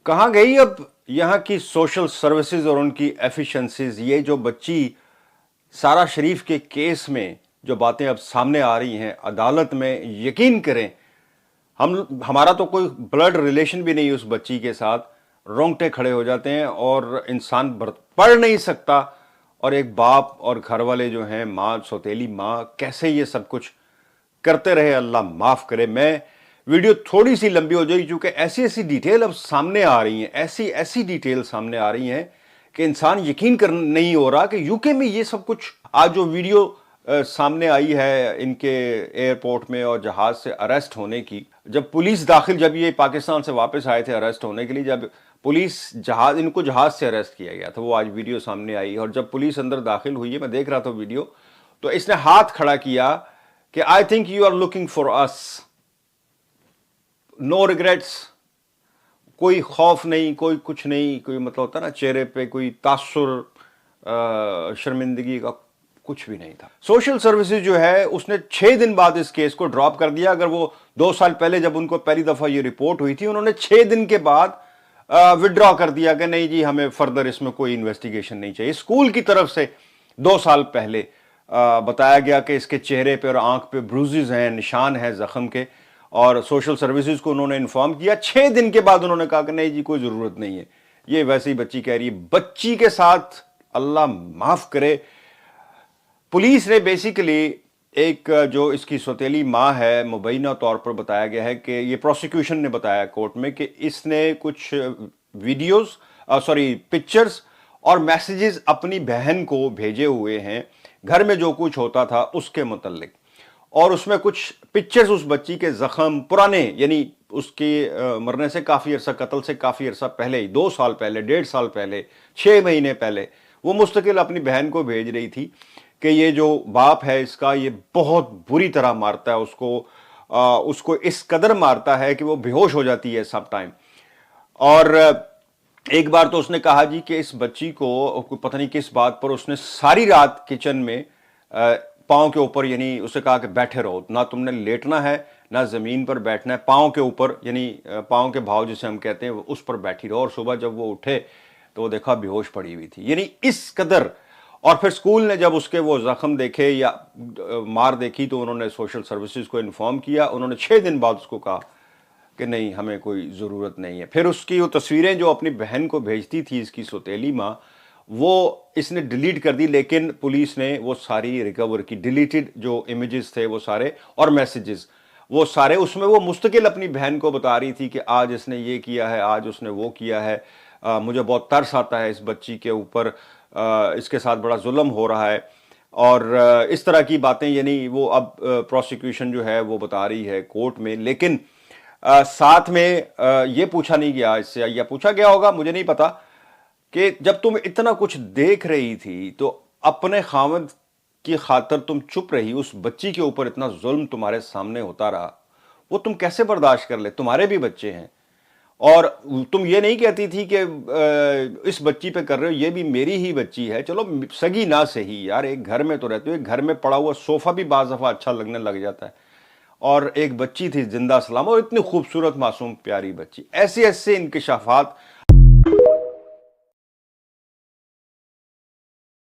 کہاں گئی اب یہاں کی سوشل سروسز اور ان کی ایفیشنسیز؟ یہ جو بچی سارا شریف کے کیس میں جو باتیں اب سامنے آ رہی ہیں عدالت میں، یقین کریں ہمارا تو کوئی بلڈ ریلیشن بھی نہیں اس بچی کے ساتھ، رونگٹے کھڑے ہو جاتے ہیں اور انسان پڑھ نہیں سکتا۔ اور ایک باپ اور گھر والے جو ہیں، ماں، سوتیلی ماں، کیسے یہ سب کچھ کرتے رہے، اللہ معاف کرے۔ میں ویڈیو تھوڑی سی لمبی ہو جائے کیونکہ ایسی ایسی ڈیٹیل اب سامنے آ رہی ہیں، ایسی ڈیٹیل سامنے آ رہی ہیں کہ انسان یقین کر نہیں ہو رہا کہ یو کے میں یہ سب کچھ۔ آج جو ویڈیو سامنے آئی ہے ان کے ایئرپورٹ میں اور جہاز سے اریسٹ ہونے کی، جب پولیس داخل، جب یہ پاکستان سے واپس آئے تھے اریسٹ ہونے کے لیے، جب پولیس ان کو جہاز سے اریسٹ کیا گیا تھا، وہ آج ویڈیو سامنے آئی۔ اور جب پولیس اندر داخل ہوئی ہے، میں دیکھ رہا تھا ویڈیو، تو اس نے ہاتھ کھڑا کیا کہ I think you are looking for us, no regrets, کوئی خوف نہیں، کوئی کچھ نہیں، کوئی مطلب ہوتا نا چہرے پہ کوئی تاثر، شرمندگی کا کچھ بھی نہیں تھا۔ سوشل سروسز جو ہے اس نے 6 دن بعد اس کیس کو ڈراپ کر دیا۔ اگر وہ 2 سال پہلے جب ان کو پہلی دفعہ یہ رپورٹ ہوئی تھی، انہوں نے 6 دن کے بعد وڈرا کر دیا کہ نہیں جی ہمیں فردر اس میں کوئی انویسٹیگیشن نہیں چاہیے۔ اسکول کی طرف سے 2 سال پہلے بتایا گیا کہ اس کے چہرے پہ اور آنکھ پہ بروزز ہیں، نشان ہیں زخم کے، اور سوشل سروسز کو انہوں نے انفارم کیا۔ 6 دن کے بعد انہوں نے کہا کہ نہیں جی کوئی ضرورت نہیں ہے، یہ ویسے ہی بچی کہہ رہی ہے۔ بچی کے ساتھ اللہ معاف کرے، پولیس نے بیسیکلی ایک جو اس کی سوتیلی ماں ہے، مبینہ طور پر بتایا گیا ہے کہ یہ پروسیکیوشن نے بتایا کورٹ میں کہ اس نے کچھ ویڈیوز پکچرز اور میسیجز اپنی بہن کو بھیجے ہوئے ہیں گھر میں جو کچھ ہوتا تھا اس کے متعلق، اور اس میں کچھ پکچرز اس بچی کے زخم پرانے، یعنی اس کے مرنے سے کافی عرصہ، قتل سے کافی عرصہ پہلے، 2 سال پہلے، 1.5 سال پہلے، 6 مہینے پہلے، وہ مستقل اپنی بہن کو بھیج رہی تھی کہ یہ جو باپ ہے اس کا، یہ بہت بری طرح مارتا ہے اس کو اس قدر مارتا ہے کہ وہ بے ہوش ہو جاتی ہے سب ٹائم۔ اور ایک بار تو اس نے کہا جی کہ اس بچی کو پتہ نہیں کس بات پر اس نے ساری رات کچن میں پاؤں کے اوپر، یعنی اسے کہا کہ بیٹھے رہو، نہ تم نے لیٹنا ہے نہ زمین پر بیٹھنا ہے، پاؤں کے اوپر، یعنی پاؤں کے بھاؤ جسے ہم کہتے ہیں، اس پر بیٹھی رہو۔ اور صبح جب وہ اٹھے تو وہ دیکھا بے ہوش پڑی ہوئی تھی، یعنی اس قدر۔ اور پھر اسکول نے جب اس کے وہ زخم دیکھے یا مار دیکھی تو انہوں نے سوشل سروسز کو انفارم کیا۔ انہوں نے 6 دن بعد اس کو کہا کہ نہیں ہمیں کوئی ضرورت نہیں ہے۔ پھر اس کی وہ تصویریں جو اپنی بہن کو بھیجتی تھی اس کی سوتیلی ماں، وہ اس نے ڈیلیٹ کر دی، لیکن پولیس نے وہ ساری ریکور کی، ڈیلیٹڈ جو امیجز تھے وہ سارے اور میسیجز وہ سارے، اس میں وہ مستقل اپنی بہن کو بتا رہی تھی کہ آج اس نے یہ کیا ہے، آج اس نے وہ کیا ہے، مجھے بہت ترس آتا ہے اس بچی کے اوپر، اس کے ساتھ بڑا ظلم ہو رہا ہے، اور اس طرح کی باتیں، یعنی وہ اب پروسیکیوشن جو ہے وہ بتا رہی ہے کورٹ میں۔ لیکن ساتھ میں یہ پوچھا نہیں گیا اس سے، یا پوچھا گیا ہوگا مجھے نہیں پتا، کہ جب تم اتنا کچھ دیکھ رہی تھی تو اپنے خاوند کی خاطر تم چپ رہی، اس بچی کے اوپر اتنا ظلم تمہارے سامنے ہوتا رہا، وہ تم کیسے برداشت کر لے؟ تمہارے بھی بچے ہیں، اور تم یہ نہیں کہتی تھی کہ اس بچی پہ کر رہے ہو، یہ بھی میری ہی بچی ہے، چلو سگی نہ صحیح یار، ایک گھر میں تو رہتے ہو، ایک گھر میں پڑا ہوا صوفہ بھی بعض دفعہ اچھا لگنے لگ جاتا ہے، اور ایک بچی تھی زندہ سلام، اور اتنی خوبصورت معصوم پیاری بچی۔ ایسے انکشافات